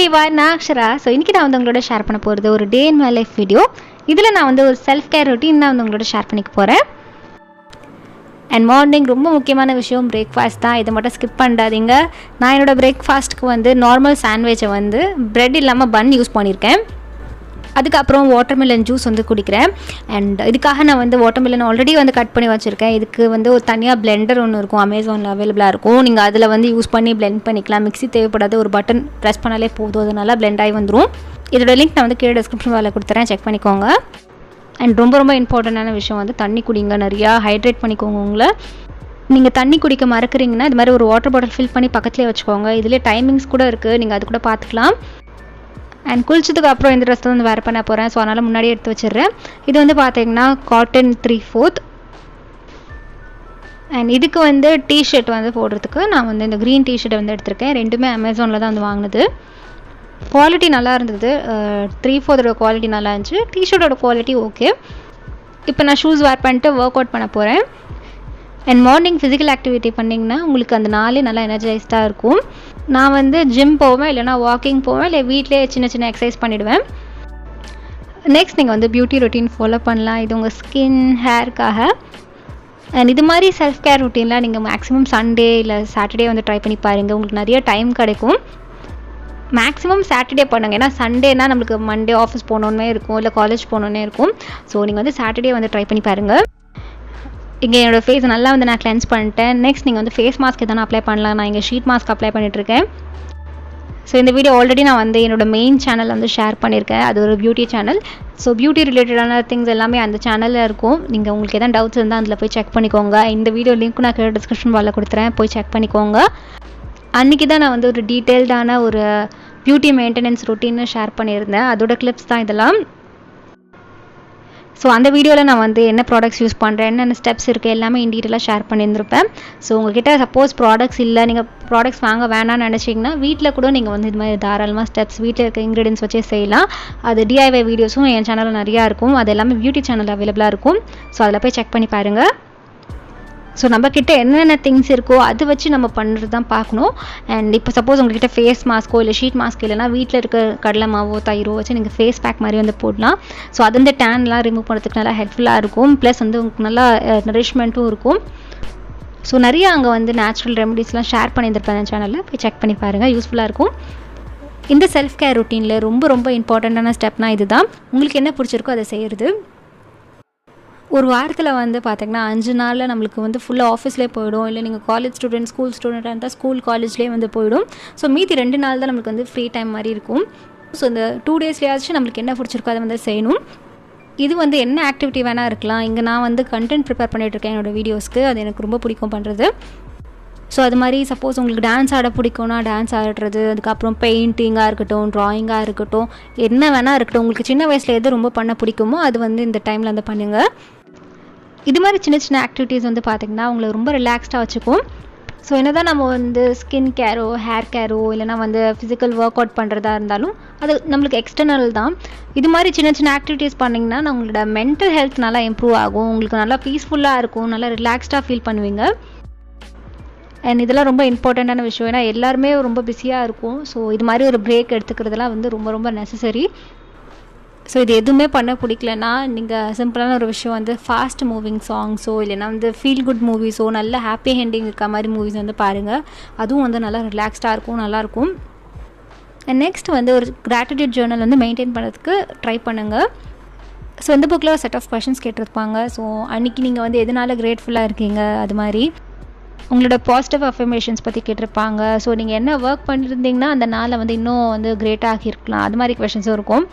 everyone, நான் Akshara. So இன்றைக்கி நான் வந்து உங்களோட ஷேர் பண்ண போகிறது ஒரு டே இன் மை லைஃப் வீடியோ. இதில் நான் வந்து ஒரு செல்ஃப் கேர் ரொட்டீன் தான் வந்து உங்களோட ஷேர் பண்ணிக்க போகிறேன். அண்ட் மார்னிங் ரொம்ப முக்கியமான விஷயம் பிரேக்ஃபாஸ்ட் தான். இதை மட்டும் ஸ்கிப் பண்ணாதீங்க. நான் என்னோடய பிரேக்ஃபாஸ்ட்டுக்கு வந்து நார்மல் சாண்ட்விச்சை வந்து ப்ரெட் இல்லாமல் பன் யூஸ் பண்ணியிருக்கேன். அதுக்கப்புறம் வாட்டர்மெலன் ஜூஸ் வந்து குடிக்கிறேன். அண்ட் இதுக்காக நான் வந்து வாட்டர்மெலன் ஆல்ரெடி வந்து கட் பண்ணி வச்சுருக்கேன். இதுக்கு வந்து ஒரு தனியாக பிளெண்டர் ஒன்று இருக்கும், அமேசானில் அவைலபிளாக இருக்கும். நீங்கள் அதில் வந்து யூஸ் பண்ணி பிளெண்ட் பண்ணிக்கலாம். மிக்ஸி தேவைப்படாது, ஒரு பட்டன் ப்ரெஸ் பண்ணாலே போதும், அதனால பிளெண்ட் ஆகி வந்துடும். இதோட லிங்க் நான் வந்து கீழே டிஸ்கிரிப்ஷன் பாக்ஸில் கொடுத்துறேன், செக் பண்ணிக்கோங்க. அண்ட் ரொம்ப ரொம்ப இம்பார்ட்டண்டான விஷயம் வந்து தண்ணி குடிங்க, நிறையா ஹைட்ரேட் பண்ணிக்கோங்க. உங்களை நீங்கள் தண்ணி குடிக்க மறக்கிறீங்கன்னா இது மாதிரி ஒரு வாட்டர் பாட்டில் ஃபில் பண்ணி பக்கத்துலேயே வச்சுக்கோங்க. இதிலே டைமிங்ஸ் கூட இருக்குது, நீங்கள் அது கூட பார்த்துக்கலாம். அண்ட் குளிச்சதுக்கு அப்புறம் இந்த ட்ரெஸ் வந்து வேர் பண்ண போகிறேன். ஸோ அதனால் முன்னாடியே எடுத்து வச்சிடுறேன். இது வந்து பார்த்தீங்கன்னா காட்டன் 3/4. அண்ட் இதுக்கு வந்து டிஷர்ட் வந்து போடுறதுக்கு நான் வந்து இந்த க்ரீன் டிஷர்ட்டை வந்து எடுத்திருக்கேன். ரெண்டுமே அமேசானில் தான் வந்து வாங்கினது. குவாலிட்டி நல்லா இருந்தது. 3/4 குவாலிட்டி நல்லா இருந்துச்சு. டிஷர்ட்டோட குவாலிட்டி ஓகே. இப்போ நான் ஷூஸ் வேர் பண்ணிட்டு ஒர்க் அவுட் பண்ண போகிறேன். அண்ட் மார்னிங் ஃபிசிக்கல் ஆக்டிவிட்டி பண்ணிங்கன்னா உங்களுக்கு அந்த நாளே நல்லா எனர்ஜைஸ்டாக இருக்கும். நான் வந்து ஜிம் போவேன், இல்லைனா வாக்கிங் போவேன், இல்லை வீட்டிலே சின்ன சின்ன எக்ஸசைஸ் பண்ணிவிடுவேன். நெக்ஸ்ட் நீங்கள் வந்து பியூட்டி ரொட்டீன் ஃபாலோ பண்ணலாம். இது உங்கள் ஸ்கின் ஹேருக்காக. அண்ட் இது மாதிரி செல்ஃப் கேர் ரொட்டீன்லாம் நீங்கள் மேக்ஸிமம் சண்டே இல்லை சாட்டர்டே வந்து ட்ரை பண்ணி பாருங்கள். உங்களுக்கு நிறைய டைம் கிடைக்கும். மேக்ஸிமம் சாட்டர்டே பண்ணுங்கள். ஏன்னா சண்டேனால் நம்மளுக்கு மண்டே ஆஃபீஸ் போகணுன்னே இருக்கும், இல்லை காலேஜ் போகணுன்னே இருக்கும். ஸோ நீங்கள் வந்து சாட்டர்டே வந்து ட்ரை பண்ணி பாருங்கள். இங்கே என்னோடய ஃபேஸ் நல்லா வந்து நான் கிளென்ஸ் பண்ணிட்டேன். நெக்ஸ்ட் நீங்கள் வந்து ஃபேஸ் மாஸ்க் எதனா அப்ளை பண்ணலாம். நான் இங்கே ஷீட் மாஸ்க் அப்ளை பண்ணிகிட்ருக்கேன். ஸோ இந்த வீடியோ ஆல்ரெடி நான் வந்து என்னோடய மெயின் சேனல் வந்து ஷேர் பண்ணியிருக்கேன். அது ஒரு பியூட்டி சேனல். ஸோ பியூட்டி ரிலேட்டடான திங்ஸ் எல்லாமே அந்த சேனலில் இருக்கும். நீங்கள் உங்களுக்கு எதாவது டவுட்ஸ் இருந்தால் அதில் போய் செக் பண்ணிக்கோங்க. இந்த வீடியோ லிங்க்கும் நான் கீழே டிஸ்கிரிப்ஷன் பாக்ஸில் கொடுத்துறேன், போய் செக் பண்ணிக்கோங்க. அன்றைக்கி தான் நான் வந்து ஒரு டீட்டெயில்டான ஒரு பியூட்டி மெயின்டெனன்ஸ் ரொட்டீன்னு ஷேர் பண்ணியிருந்தேன். அதோட கிளிப்ஸ் தான் இதெல்லாம். ஸோ அந்த வீடியோவில் நான் வந்து என்ன ப்ராடக்ட்ஸ் யூஸ் பண்ணுறேன், என்னென்ன ஸ்டெப்ஸ் இருக்குது, எல்லாமே இன் டீட்டெயிலாக ஷேர் பண்ணியிருந்திருப்பேன். ஸோ உங்கள்கிட்ட சப்போஸ் ப்ராடக்ட்ஸ் இல்லை, நீங்கள் ப்ராடக்ட்ஸ் வாங்க வேணாம்னு நினச்சிங்கன்னா வீட்டில் கூட நீங்கள் வந்து இது மாதிரி தாராளமாக ஸ்டெப்ஸ் வீட்டில் இருக்க இன்க்ரீடியன்ஸ் வச்சே செய்யலாம். அது டிஐவை வீடியோஸும் என் சேனலில் நிறையா இருக்கும். அது எல்லாமே பியூட்டி சேனல் அவைலபிளாக இருக்கும். ஸோ அதில் போய் செக் பண்ணி பாருங்கள். ஸோ நம்மக்கிட்ட என்னென்ன திங்ஸ் இருக்கோ அதை வச்சு நம்ம பண்ணுறது தான் பார்க்கணும். அண்ட் இப்போ சப்போஸ் உங்கள்கிட்ட ஃபேஸ் மாஸ்க்கோ இல்லை ஷீட் மாஸ்க் இல்லைனா வீட்டில் இருக்க கடலை மாவோ தயிரோ வச்சு நீங்கள் ஃபேஸ் பேக் மாதிரி வந்து போடலாம். ஸோ அது வந்து டேன்லாம் ரிமூவ் பண்ணுறதுக்கு நல்லா ஹெல்ப்ஃபுல்லாக இருக்கும். ப்ளஸ் வந்து உங்களுக்கு நல்லா நரிஷ்மெண்ட்டும் இருக்கும். ஸோ நிறைய அங்கே வந்து நேச்சுரல் ரெமடிஸ்லாம் ஷேர் பண்ணியிருப்பேன் என் சேனலில், போய் செக் பண்ணி பாருங்கள், யூஸ்ஃபுல்லாக இருக்கும். இந்த செல்ஃப் கேர் ரொட்டீனில் ரொம்ப ரொம்ப இம்பார்ட்டண்ட்டான ஸ்டெப்னால் இது தான். உங்களுக்கு என்ன பிடிச்சிருக்கோ அதை செய்கிறது. ஒரு வாரத்தில் வந்து பார்த்திங்கன்னா 5 நாளில் நம்மளுக்கு வந்து ஃபுல்லாக ஆஃபீஸ்லேயே போயிடும். இல்லை நீங்கள் காலேஜ் ஸ்டூடெண்ட், ஸ்கூல் ஸ்டூடெண்ட்டாக இருந்தால் ஸ்கூல் காலேஜ்லேயே வந்து போயிடும். ஸோ மீதி 2 நாள் தான் நம்மளுக்கு வந்து ஃப்ரீ டைம் மாதிரி இருக்கும். ஸோ இந்த 2 டேஸ்லேயாச்சும் நம்மளுக்கு என்ன பிடிச்சிருக்கோ அதை வந்து செய்யணும். இது வந்து என்ன ஆக்டிவிட்டி வேணால் இருக்கலாம். இங்கே நான் வந்து கண்டென்ட் ப்ரிப்பேர் பண்ணிகிட்ருக்கேன் என்னோடய வீடியோஸ்க்கு. அது எனக்கு ரொம்ப பிடிக்கும் பண்ணுறது. ஸோ அது மாதிரி சப்போஸ் உங்களுக்கு டான்ஸ் ஆட பிடிக்கும்னா டான்ஸ் ஆடுறது, அதுக்கப்புறம் பெயிண்டிங்காக இருக்கட்டும், ட்ராயிங்காக இருக்கட்டும், என்ன வேணால் இருக்கட்டும், உங்களுக்கு சின்ன வயசில் எது ரொம்ப பண்ண பிடிக்குமோ அது வந்து இந்த டைமில் வந்து பண்ணுங்கள். இது மாதிரி சின்ன சின்ன ஆக்டிவிட்டீஸ் வந்து பார்த்திங்கன்னா உங்களை ரொம்ப ரிலாக்ஸ்டாக வச்சுக்கும். ஸோ என்ன தான் நம்ம வந்து ஸ்கின் கேரோ, ஹேர் கேரோ, இல்லைனா வந்து ஃபிசிக்கல் ஒர்க் அவுட் பண்ணுறதா இருந்தாலும் அது நம்மளுக்கு எக்ஸ்டர்னல் தான். இது மாதிரி சின்ன சின்ன ஆக்டிவிட்டீஸ் பண்ணிங்கன்னா உங்களோட மென்டல் ஹெல்த் நல்லா இம்ப்ரூவ் ஆகும். உங்களுக்கு நல்லா பீஸ்ஃபுல்லாக இருக்கும், நல்லா ரிலாக்ஸ்டாக ஃபீல் பண்ணுவீங்க. அண்ட் இதெல்லாம் ரொம்ப இம்பார்ட்டண்ட்டான விஷயம். ஏன்னா எல்லாருமே ரொம்ப பிஸியாக இருக்கும். ஸோ இது மாதிரி ஒரு பிரேக் எடுத்துக்கிறதுலாம் வந்து ரொம்ப ரொம்ப நெசசரி. ஸோ இது எதுவுமே பண்ண பிடிக்கலன்னா நீங்கள் சிம்பிளான ஒரு விஷயம் வந்து ஃபாஸ்ட் மூவிங் சாங்ஸோ இல்லைனா வந்து ஃபீல் குட் மூவிஸோ, நல்ல ஹாப்பி எண்டிங் இருக்க மாதிரி மூவிஸ் வந்து பாருங்கள். அதுவும் வந்து நல்லா ரிலாக்ஸ்டாக இருக்கும், நல்லாயிருக்கும். அண்ட் நெக்ஸ்ட் வந்து ஒரு கிராட்டிடியூட் ஜேர்னல் வந்து மெயின்டைன் பண்ணுறதுக்கு ட்ரை பண்ணுங்கள். ஸோ இந்த புக்கில் ஒரு செட் ஆஃப் கொஷின்ஸ் கேட்டிருப்பாங்க. ஸோ அன்றைக்கி நீங்கள் வந்து எதனால் கிரேட்ஃபுல்லாக இருக்கீங்க, அது மாதிரி உங்களோட பாசிட்டிவ் அஃபர்மேஷன்ஸ் பற்றி கேட்டிருப்பாங்க. ஸோ நீங்கள் என்ன ஒர்க் பண்ணியிருந்தீங்கன்னா அந்த நாளை வந்து இன்னும் வந்து கிரேட்டாக ஆகியிருக்கலாம், அது மாதிரி கொஷின்ஸும் இருக்கும்.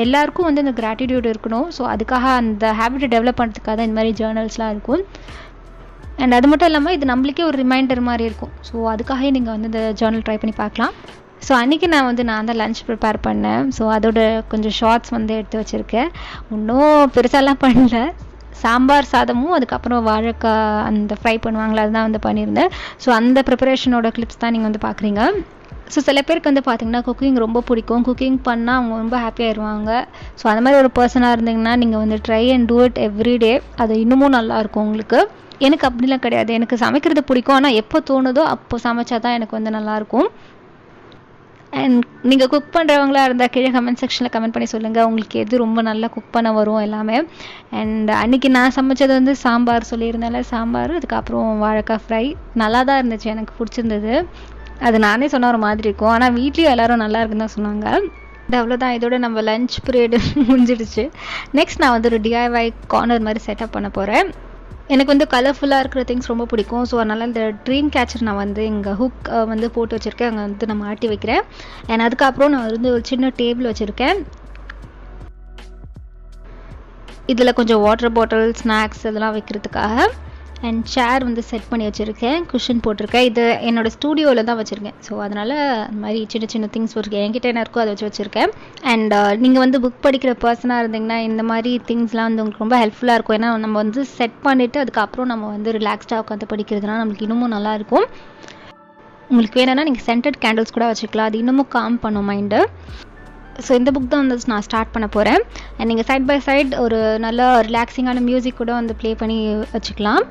எல்லாருக்கும் வந்து இந்த கிராட்டிடியூட் இருக்கணும். ஸோ அதுக்காக அந்த ஹேபிட்டை டெவலப் பண்ணுறதுக்காக தான் இந்த மாதிரி ஜேர்னல்ஸ்லாம் இருக்கும். அண்ட் அது மட்டும் இல்லாமல் இது நம்மளுக்கே ஒரு ரிமைண்டர் மாதிரி இருக்கும். ஸோ அதுக்காகவே நீங்கள் வந்து இந்த ஜேர்னல் ட்ரை பண்ணி பார்க்கலாம். ஸோ அன்றைக்கி நான் தான் லன்ச் ப்ரிப்பேர் பண்ணேன். ஸோ அதோட கொஞ்சம் ஷார்ட்ஸ் வந்து எடுத்து வச்சுருக்கேன். இன்னும் பெருசாலாம் பண்ணல. சாம்பார் சாதமும் அதுக்கப்புறம் வாழைக்காய் அந்த ஃப்ரை பண்ணுவாங்களா அதுதான் வந்து பண்ணியிருந்தேன். ஸோ அந்த ப்ரிப்பரேஷனோட கிளிப்ஸ் தான் நீங்கள் வந்து பார்க்குறீங்க. ஸோ சில பேருக்கு வந்து பார்த்திங்கன்னா குக்கிங் ரொம்ப பிடிக்கும். குக்கிங் பண்ணால் அவங்க ரொம்ப ஹாப்பியாகிடுவாங்க. ஸோ அந்த மாதிரி ஒரு பர்சனாக இருந்தீங்கன்னா நீங்கள் வந்து try and do it everyday. அது இன்னமும் நல்லாயிருக்கும் உங்களுக்கு. எனக்கு அப்படிலாம் கிடையாது. எனக்கு சமைக்கிறது பிடிக்கும். ஆனால் எப்போ தோணுதோ அப்போ சமைச்சா தான் எனக்கு வந்து நல்லாயிருக்கும். அண்ட் நீங்கள் குக் பண்ணுறவங்களா இருந்தால் கீழே கமெண்ட் செக்ஷனில் கமெண்ட் பண்ணி சொல்லுங்கள் உங்களுக்கு எது ரொம்ப நல்லா குக் பண்ண வரும் எல்லாமே. அண்ட் அன்றைக்கி நான் சமைச்சது வந்து சாம்பார் சொல்லியிருந்தால சாம்பார், அதுக்கப்புறம் வாழைக்காய் ஃப்ரை நல்லா தான் இருந்துச்சு, எனக்கு பிடிச்சிருந்தது. அது நானே சொன்ன ஒரு மாதிரி இருக்கும், ஆனால் வீட்லேயும் எல்லோரும் நல்லா இருக்குன்னு தான் சொன்னாங்க. இது அவ்வளோதான், இதோட நம்ம லஞ்ச் பீரியடு முடிஞ்சிடுச்சு. நெக்ஸ்ட் நான் வந்து ஒரு டிஐஒய் கார்னர் மாதிரி செட்டப் பண்ண போகிறேன். எனக்கு வந்து கலர்ஃபுல்லாக இருக்கிற திங்ஸ் ரொம்ப பிடிக்கும். ஸோ அதனால் இந்த ட்ரீம் கேச்சர் நான் வந்து இங்கே ஹுக் வந்து போட்டு வச்சுருக்கேன், அங்கே வந்து நான் மாட்டி வைக்கிறேன். அண்ட் அதுக்கப்புறம் நான் வந்து ஒரு சின்ன டேபிள் வச்சுருக்கேன். இதில் கொஞ்சம் வாட்டர் பாட்டில், ஸ்நாக்ஸ் இதெல்லாம் வைக்கிறதுக்காக. அண்ட் சேர் வந்து செட் பண்ணி வச்சுருக்கேன், குஷன் போட்டிருக்கேன். இது என்னோடய ஸ்டூடியோவில் தான் வச்சுருக்கேன். ஸோ அதனால் இந்த மாதிரி சின்ன சின்ன திங்ஸ் வச்சுருக்கேன், என்கிட்ட என்ன இருக்கோ அதை வச்சுருக்கேன். அண்ட் நீங்கள் வந்து புக் படிக்கிற பர்சனாக இருந்தீங்கன்னா இந்த மாதிரி திங்ஸ்லாம் வந்து உங்களுக்கு ரொம்ப ஹெல்ப்ஃபுல்லாக இருக்கும். ஏன்னா நம்ம வந்து செட் பண்ணிவிட்டு அதுக்கப்புறம் நம்ம வந்து ரிலாக்ஸ்டாக உட்காந்து படிக்கிறதுனா நம்மளுக்கு இன்னமும் நல்லாயிருக்கும். உங்களுக்கு வேணும்னா நீங்கள் சென்டட் கேண்டில்ஸ் கூட வச்சுக்கலாம், அது இன்னமும் காம் பண்ணும் மைண்டு. ஸோ இந்த புக் தான் வந்து நான் ஸ்டார்ட் பண்ண போகிறேன். அண்ட் நீங்கள் சைட் பை சைட் ஒரு நல்ல ரிலாக்ஸிங்கான மியூசிக் கூட வந்து ப்ளே பண்ணி வச்சுக்கலாம்.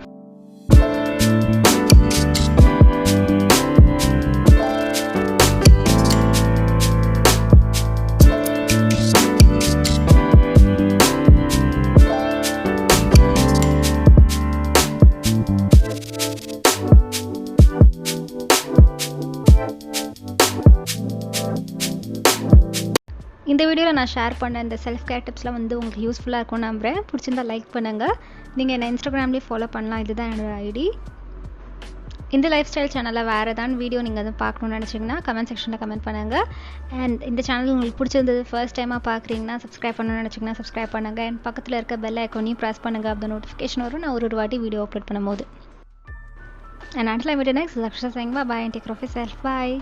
இந்த வீடியோவில் நான் ஷேர் பண்ண இந்த செல்ஃப் கேர் டிப்ஸ்லாம் வந்து உங்களுக்கு யூஸ்ஃபுல்லாக இருக்கும்னு நம்புகிறேன். பிடிச்சிருந்தால் லைக் பண்ணுங்கள். நீங்கள் என்ன இன்ஸ்டாகிராம்லேயே ஃபாலோ பண்ணலாம், இதுதான் என்னோடய ஐடி. இந்த லைஃப் ஸ்டைல் சேனலில் வேறு ஏதாவது வீடியோ நீங்கள் வந்து பார்க்கணுன்னு நினச்சிங்கன்னா கமெண்ட் செக்ஷனில் கமெண்ட் பண்ணுங்கள். அண்ட் இந்த சேனல் உங்களுக்கு பிடிச்சிருந்தது ஃபர்ஸ்ட் டைமாக பார்க்குறீங்கன்னா சப்ஸ்கிரைப் பண்ணணும்னு நினச்சிங்கன்னா சப்ஸ்கிரைப் பண்ணுங்கள். அண்ட் பக்கத்தில் இருக்க பெல் ஐக்கானையும் ப்ரெஸ் பண்ணுங்கள், அப்போ நோட்டிஃபிகேஷன் வரும் நான் ஒரு வாட்டி வீடியோ அப்லோட் பண்ணும்போது. And until I meet you next, Akshara saying bye and take care of yourself. Bye.